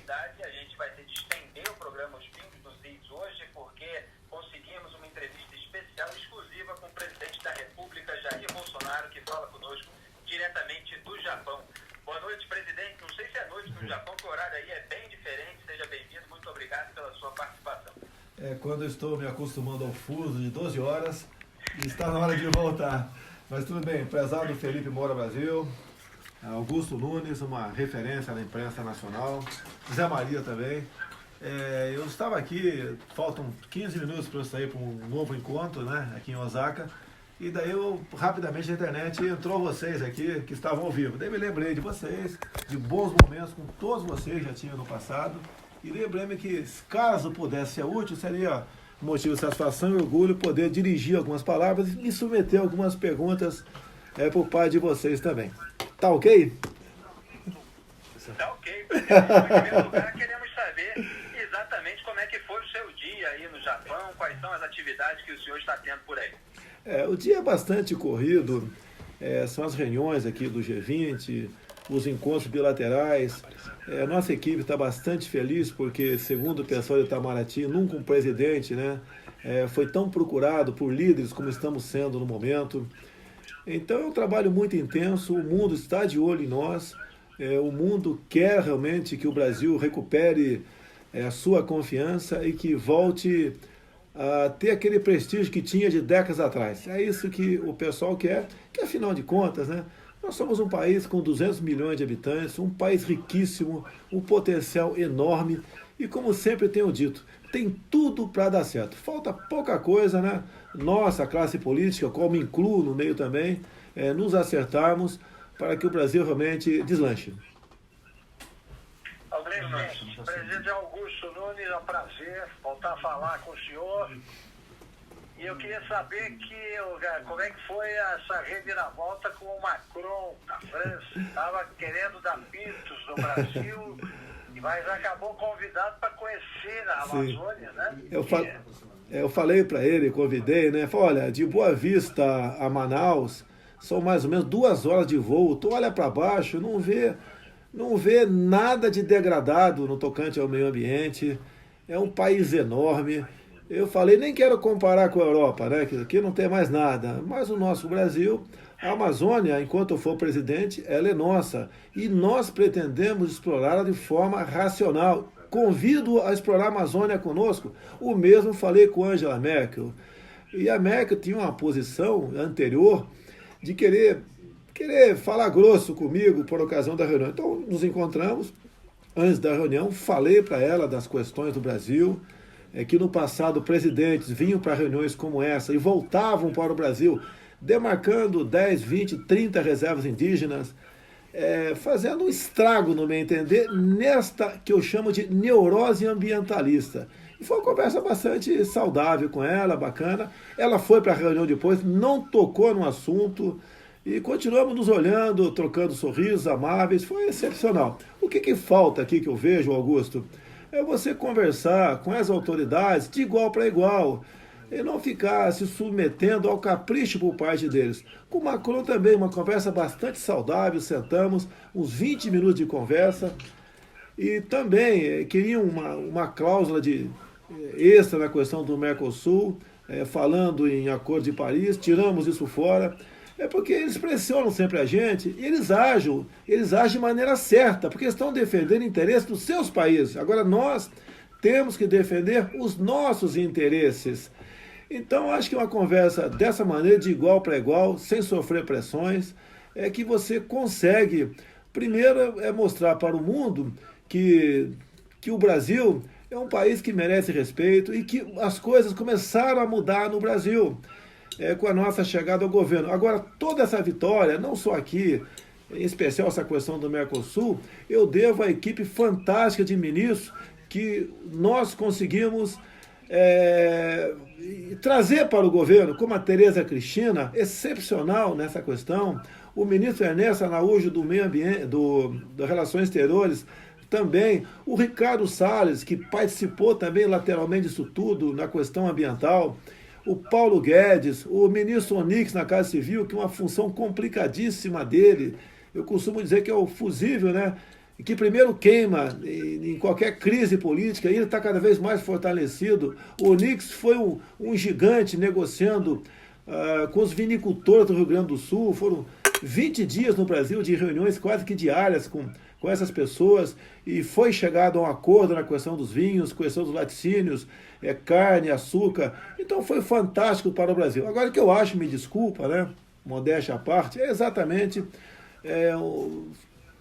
oportunidade a gente vai ter de estender o programa Os Pingos nos Is hoje, porque conseguimos uma entrevista especial, exclusiva, com o presidente da República, Jair Bolsonaro, que fala conosco diretamente do Japão. Boa noite, presidente. Não sei se é noite no Japão, que o horário aí é bem diferente. Seja bem-vindo. Muito obrigado pela sua participação. Quando eu estou me acostumando ao fuso de 12 horas, está na hora de voltar. Mas tudo bem, prezado Felipe Moura Brasil, Augusto Nunes, uma referência na imprensa nacional, Zé Maria também. Eu estava aqui, faltam 15 minutos para eu sair para um novo encontro, né, aqui em Osaka, e daí eu, rapidamente na internet, entrou vocês aqui, que estavam ao vivo. Daí me lembrei de vocês, de bons momentos com todos vocês, já tinha no passado, e lembrei-me que, caso pudesse ser útil, seria motivo de satisfação e orgulho poder dirigir algumas palavras e submeter algumas perguntas por parte de vocês também. Tá ok? Tá ok. Em primeiro lugar, queremos saber exatamente como é que foi o seu dia aí no Japão, quais são as atividades que o senhor está tendo por aí. O dia é bastante corrido, são as reuniões aqui do G20, os encontros bilaterais. A nossa equipe está bastante feliz porque, segundo o pessoal de Itamaraty, nunca um presidente, né, foi tão procurado por líderes como estamos sendo no momento. Então é um trabalho muito intenso, o mundo está de olho em nós, o mundo quer realmente que o Brasil recupere a sua confiança e que volte a ter aquele prestígio que tinha de décadas atrás. É isso que o pessoal quer, que afinal de contas, né, nós somos um país com 200 milhões de habitantes, um país riquíssimo, um potencial enorme e, como sempre tenho dito, tem tudo para dar certo. Falta pouca coisa, né? Nossa classe política, como incluo no meio também, nos acertarmos para que o Brasil realmente deslanche. Presidente Augusto Nunes, é um prazer voltar a falar com o senhor. E eu queria saber como é que foi essa reviravolta com o Macron da França. Estava querendo dar pitos no Brasil, mas acabou convidado para conhecer a Amazônia, né? Eu falei para ele, convidei, né? Falei, olha, de Boa Vista a Manaus são mais ou menos 2 horas de voo. Tu olha para baixo, não vê nada de degradado no tocante ao meio ambiente. É um país enorme. Eu falei, nem quero comparar com a Europa, né? Que aqui não tem mais nada. Mas o nosso Brasil, a Amazônia, enquanto eu for presidente, ela é nossa. E nós pretendemos explorá-la de forma racional. Convido a explorar a Amazônia conosco. O mesmo falei com Angela Merkel. E a Merkel tinha uma posição anterior de querer falar grosso comigo por ocasião da reunião. Então, nos encontramos. Antes da reunião, falei para ela das questões do Brasil, que no passado presidentes vinham para reuniões como essa e voltavam para o Brasil, demarcando 10, 20, 30 reservas indígenas, fazendo um estrago, no meu entender, nesta que eu chamo de neurose ambientalista. E foi uma conversa bastante saudável com ela, bacana. Ela foi para a reunião depois, não tocou no assunto e continuamos nos olhando, trocando sorrisos amáveis. Foi excepcional. O que falta aqui que eu vejo, Augusto, é você conversar com as autoridades de igual para igual e não ficar se submetendo ao capricho por parte deles. Com o Macron também, uma conversa bastante saudável, sentamos, uns 20 minutos de conversa e também queriam uma cláusula de extra na questão do Mercosul, falando em Acordo de Paris, tiramos isso fora. Porque eles pressionam sempre a gente e eles agem de maneira certa, porque estão defendendo interesses dos seus países. Agora nós temos que defender os nossos interesses. Então acho que uma conversa dessa maneira, de igual para igual, sem sofrer pressões, é que você consegue, primeiro, mostrar para o mundo que o Brasil é um país que merece respeito e que as coisas começaram a mudar no Brasil. Com a nossa chegada ao governo. Agora, toda essa vitória, não só aqui, em especial essa questão do Mercosul, eu devo à equipe fantástica de ministros que nós conseguimos trazer para o governo, como a Tereza Cristina, excepcional nessa questão, o ministro Ernesto Araújo do Meio Ambiente, das Relações Exteriores, também o Ricardo Salles, que participou também lateralmente disso tudo na questão ambiental, o Paulo Guedes, o ministro Onix na Casa Civil, que é uma função complicadíssima dele. Eu costumo dizer que é o fusível, né? que primeiro queima em qualquer crise política, e ele está cada vez mais fortalecido. O Onix foi um gigante negociando com os vinicultores do Rio Grande do Sul. Foram 20 dias no Brasil de reuniões quase que diárias com essas pessoas, e foi chegado a um acordo na questão dos vinhos, questão dos laticínios, carne, açúcar. Então foi fantástico para o Brasil. Agora, o que eu acho, me desculpa, né, modéstia à parte, é exatamente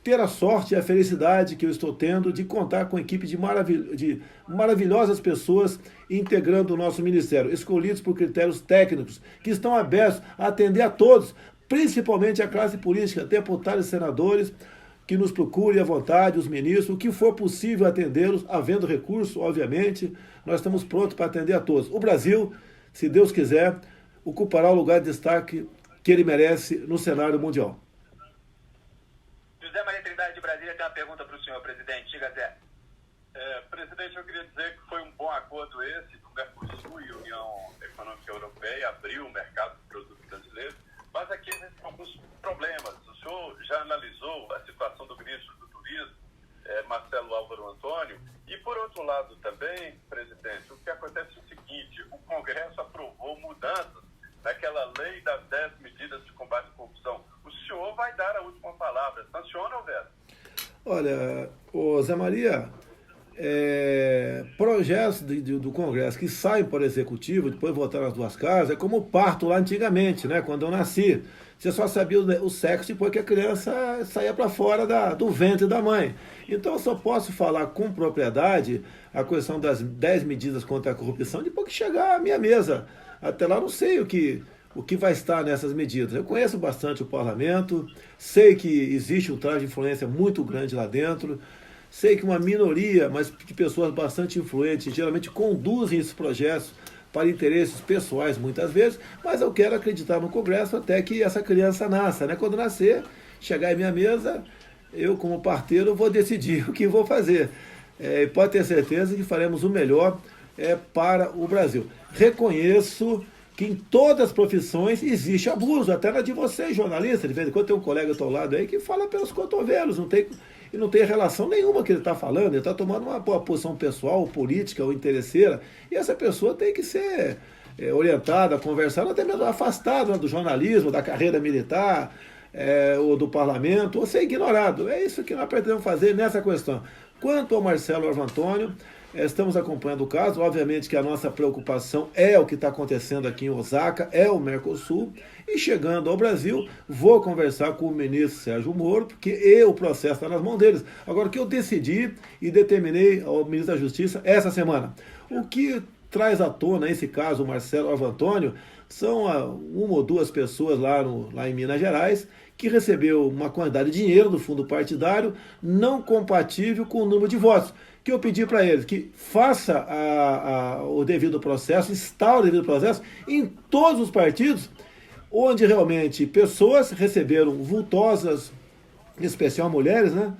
ter a sorte e a felicidade que eu estou tendo de contar com uma equipe de maravilhosas pessoas integrando o nosso ministério, escolhidos por critérios técnicos, que estão abertos a atender a todos, principalmente a classe política, deputados e senadores, que nos procurem à vontade, os ministros, o que for possível atendê-los, havendo recurso, obviamente, nós estamos prontos para atender a todos. O Brasil, se Deus quiser, ocupará o lugar de destaque que ele merece no cenário mundial. José Maria Trindade de Brasília tem uma pergunta para o senhor, presidente. Diga, Zé. Presidente, eu queria dizer que foi um bom acordo esse do Mercosul e União Econômica Europeia, abriu o mercado do produto brasileiro, mas aqui existem alguns problemas. O senhor já analisou a situação do ministro do Turismo, Marcelo Álvaro Antônio, e por outro lado também, presidente, o que acontece é o seguinte: o Congresso aprovou mudanças naquela lei das 10 medidas de combate à corrupção. O senhor vai dar a última palavra. Sanciona ou veta? Olha, Zé Maria, projetos do Congresso que saem para o Executivo, depois voltar nas duas casas, é como o parto lá antigamente, né? Quando eu nasci. Você só sabia o sexo depois que a criança saía para fora do ventre da mãe. Então eu só posso falar com propriedade a questão das 10 medidas contra a corrupção depois que chegar à minha mesa. Até lá eu não sei o que vai estar nessas medidas. Eu conheço bastante o parlamento, sei que existe um tráfico de influência muito grande lá dentro, sei que uma minoria, mas de pessoas bastante influentes, geralmente conduzem esses projetos para interesses pessoais muitas vezes, mas eu quero acreditar no Congresso até que essa criança nasça, né? Quando nascer, chegar em minha mesa, eu como parteiro vou decidir o que vou fazer. E pode ter certeza que faremos o melhor para o Brasil. Reconheço que em todas as profissões existe abuso, até na de vocês, jornalistas. De vez em quando tem um colega ao teu lado aí que fala pelos cotovelos, e não tem relação nenhuma que ele está falando, ele está tomando uma posição pessoal, ou política, ou interesseira, e essa pessoa tem que ser orientada, conversada, até mesmo afastada do jornalismo, da carreira militar, ou do parlamento, ou ser ignorado. É isso que nós pretendemos fazer nessa questão. Quanto ao Marcelo Álvaro Antônio, estamos acompanhando o caso. Obviamente que a nossa preocupação é o que está acontecendo aqui em Osaka, é o Mercosul, e chegando ao Brasil, vou conversar com o ministro Sérgio Moro, porque o processo está nas mãos deles. Agora, o que eu decidi e determinei ao ministro da Justiça essa semana, o que traz à tona esse caso, o Marcelo Álvaro Antônio, são uma ou duas pessoas lá em Minas Gerais que recebeu uma quantidade de dinheiro do fundo partidário não compatível com o número de votos, que eu pedi para eles que faça o devido processo, instaure o devido processo em todos os partidos onde realmente pessoas receberam vultosas, em especial mulheres, né,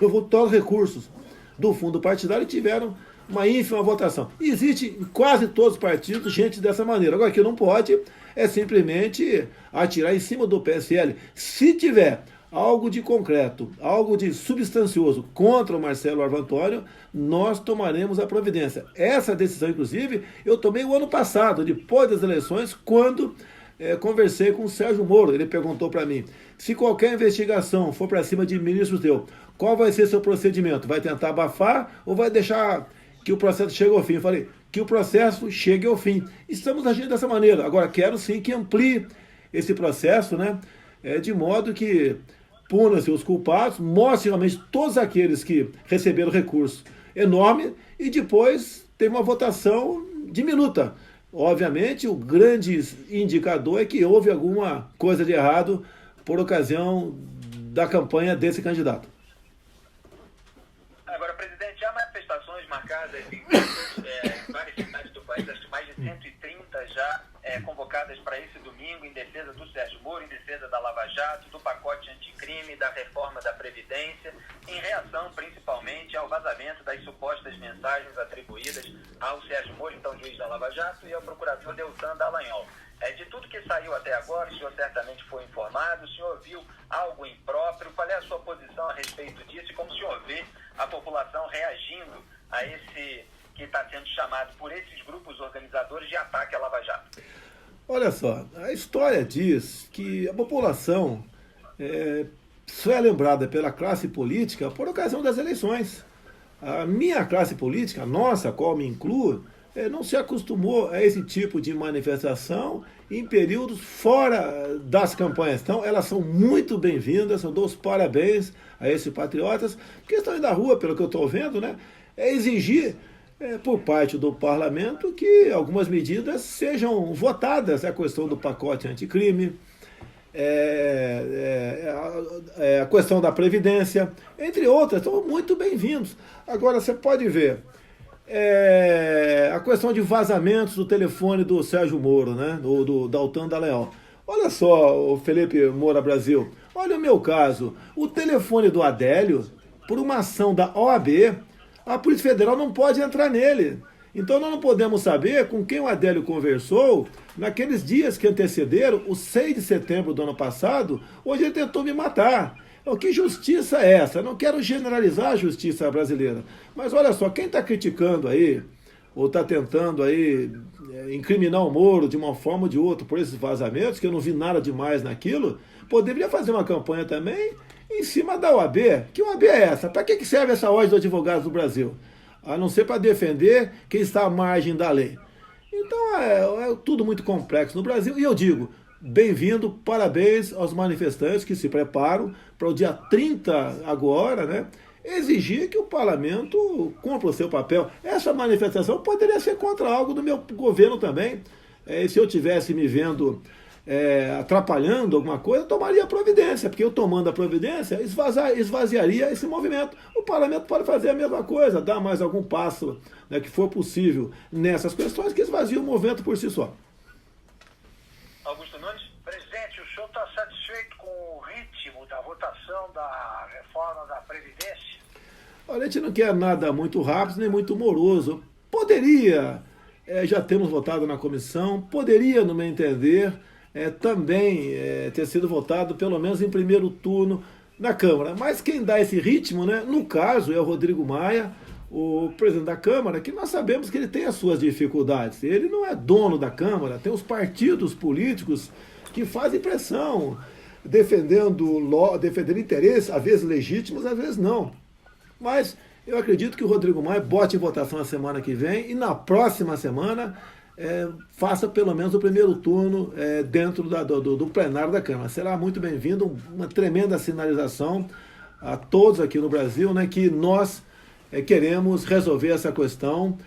vultosos recursos do fundo partidário e tiveram uma ínfima votação. E existe em quase todos os partidos gente dessa maneira. Agora, o que não pode é simplesmente atirar em cima do PSL. Se tiver algo de concreto, algo de substancioso contra o Marcelo Álvaro Antônio, nós tomaremos a providência. Essa decisão, inclusive, eu tomei o ano passado, depois das eleições, quando conversei com o Sérgio Moro. Ele perguntou para mim, se qualquer investigação for para cima de ministros teu, qual vai ser seu procedimento? Vai tentar abafar ou vai deixar que o processo chegue ao fim? Eu falei, que o processo chegue ao fim. Estamos agindo dessa maneira. Agora, quero sim que amplie esse processo, né, de modo que puna-se os culpados, mostre realmente todos aqueles que receberam recurso enorme e depois tem uma votação diminuta. Obviamente, o grande indicador é que houve alguma coisa de errado por ocasião da campanha desse candidato. Agora, presidente, há manifestações marcadas em várias cidades do país, acho que mais de 130 já convocadas para esse domingo em defesa do Sérgio Moro, em defesa da Lava Jato, do pacote anticrime, da reforma da Previdência, em reação principalmente ao vazamento das supostas mensagens atribuídas ao Sérgio Moro, então juiz da Lava Jato, e ao procurador Deltan Dallagnol. De tudo que saiu até agora, o senhor certamente foi informado, o senhor viu algo impróprio, qual é a sua posição a respeito como o senhor vê a população reagindo a esse que está sendo chamado por esses grupos organizadores de ataque à Lava Jato. Olha só, a história diz que a população só é lembrada pela classe política por ocasião das eleições. A minha classe política, a nossa, a qual me incluo, não se acostumou a esse tipo de manifestação em períodos fora das campanhas. Então, elas são muito bem-vindas, eu dou os parabéns a esses patriotas, porque estão aí na rua, pelo que eu estou vendo, né, é exigir por parte do parlamento que algumas medidas sejam votadas, a questão do pacote anticrime, a questão da Previdência, entre outras, estão muito bem-vindos. Agora, você pode ver, a questão de vazamentos do telefone do Sérgio Moro, né, do Daltan Dallagnol. Olha só, o Felipe Moura Brasil, olha o meu caso, o telefone do Adélio, por uma ação da OAB, a Polícia Federal não pode entrar nele. Então nós não podemos saber com quem o Adélio conversou naqueles dias que antecederam o 6 de setembro do ano passado, onde ele tentou me matar. Que justiça é essa? Eu não quero generalizar a justiça brasileira. Mas olha só, quem está criticando aí, ou está tentando aí incriminar o Moro de uma forma ou de outra por esses vazamentos, que eu não vi nada demais naquilo, poderia fazer uma campanha também em cima da OAB. Que OAB é essa? Para que serve essa ordem dos advogados do Brasil? A não ser para defender quem está à margem da lei. Então é tudo muito complexo no Brasil. E eu digo, bem-vindo, parabéns aos manifestantes que se preparam para o dia 30 agora, né, exigir que o parlamento cumpra o seu papel. Essa manifestação poderia ser contra algo do meu governo também. Se eu tivesse me vendo atrapalhando alguma coisa, eu tomaria providência, porque eu tomando a providência, esvaziaria esse movimento. O parlamento pode fazer a mesma coisa, dar mais algum passo, né, que for possível nessas questões, que esvazia o movimento por si só. Augusto Nunes? Presidente, o senhor está satisfeito com o ritmo da votação da reforma da Previdência? Olha, a gente não quer nada muito rápido nem muito moroso. Poderia, já temos votado na comissão, poderia, no meu entender, também ter sido votado pelo menos em primeiro turno na Câmara. Mas quem dá esse ritmo, né, no caso, é o Rodrigo Maia, o presidente da Câmara, que nós sabemos que ele tem as suas dificuldades. Ele não é dono da Câmara, tem os partidos políticos que fazem pressão, defendendo interesses, às vezes legítimos, às vezes não. Mas eu acredito que o Rodrigo Maia bote em votação na semana que vem e na próxima semana faça pelo menos o primeiro turno dentro do plenário da Câmara. Será muito bem-vindo, uma tremenda sinalização a todos aqui no Brasil, né, que nós queremos resolver essa questão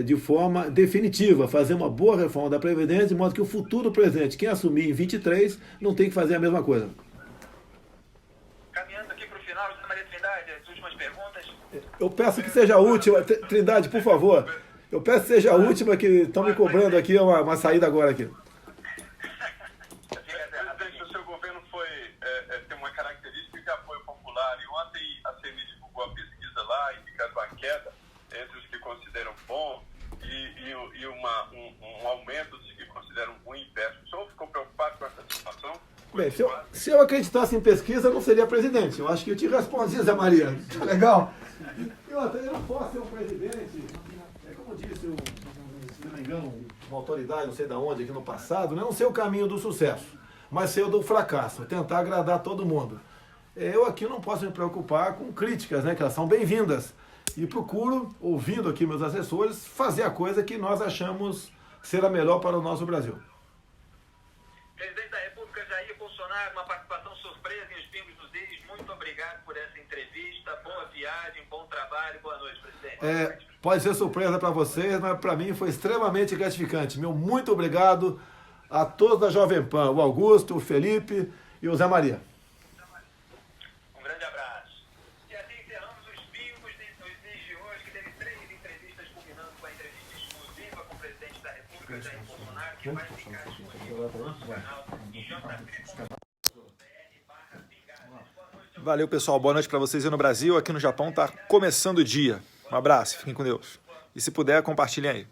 de forma definitiva, fazer uma boa reforma da Previdência, de modo que o futuro presidente, quem assumir em 23, não tem que fazer a mesma coisa. Caminhando aqui para o final, José Maria Trindade, as últimas perguntas. Eu peço que seja a última, Trindade, por favor. Eu peço que seja a última, que estão me cobrando aqui uma saída agora aqui. Presidente, o seu governo tem uma característica de apoio popular, e ontem a CNI divulgou a pesquisa lá, indicando uma queda entre os que consideram bom e um aumento dos que consideram ruim e péssimo. O senhor ficou preocupado com essa situação? Bem, se eu acreditasse em pesquisa, eu não seria presidente. Eu acho que eu te respondi, Zé Maria. Legal? Eu não posso ser um presidente, como disse, se não me engano, uma autoridade, não sei de onde, aqui no passado, né? Não sei o caminho do sucesso, mas sei o do fracasso, tentar agradar todo mundo. Eu aqui não posso me preocupar com críticas, né, que elas são bem-vindas. E procuro, ouvindo aqui meus assessores, fazer a coisa que nós achamos ser a melhor para o nosso Brasil. Presidente da República Jair Bolsonaro, uma participação surpresa em Os Pingos dos Is. Muito obrigado por essa entrevista. Boa viagem, bom trabalho. Boa noite, presidente. Pode ser surpresa para vocês, mas para mim foi extremamente gratificante. Meu muito obrigado a todos da Jovem Pan, o Augusto, o Felipe e o Zé Maria. Um grande abraço. E assim encerramos Os Pingos dos Is de hoje, que teve 3 entrevistas, culminando com a entrevista exclusiva com o presidente da República, Jair Bolsonaro, que vai ficar disponível no nosso canal jp.br/. Valeu, pessoal. Boa noite para vocês aí no Brasil. Aqui no Japão tá começando o dia. Um abraço. Fiquem com Deus. E se puder, compartilhem aí.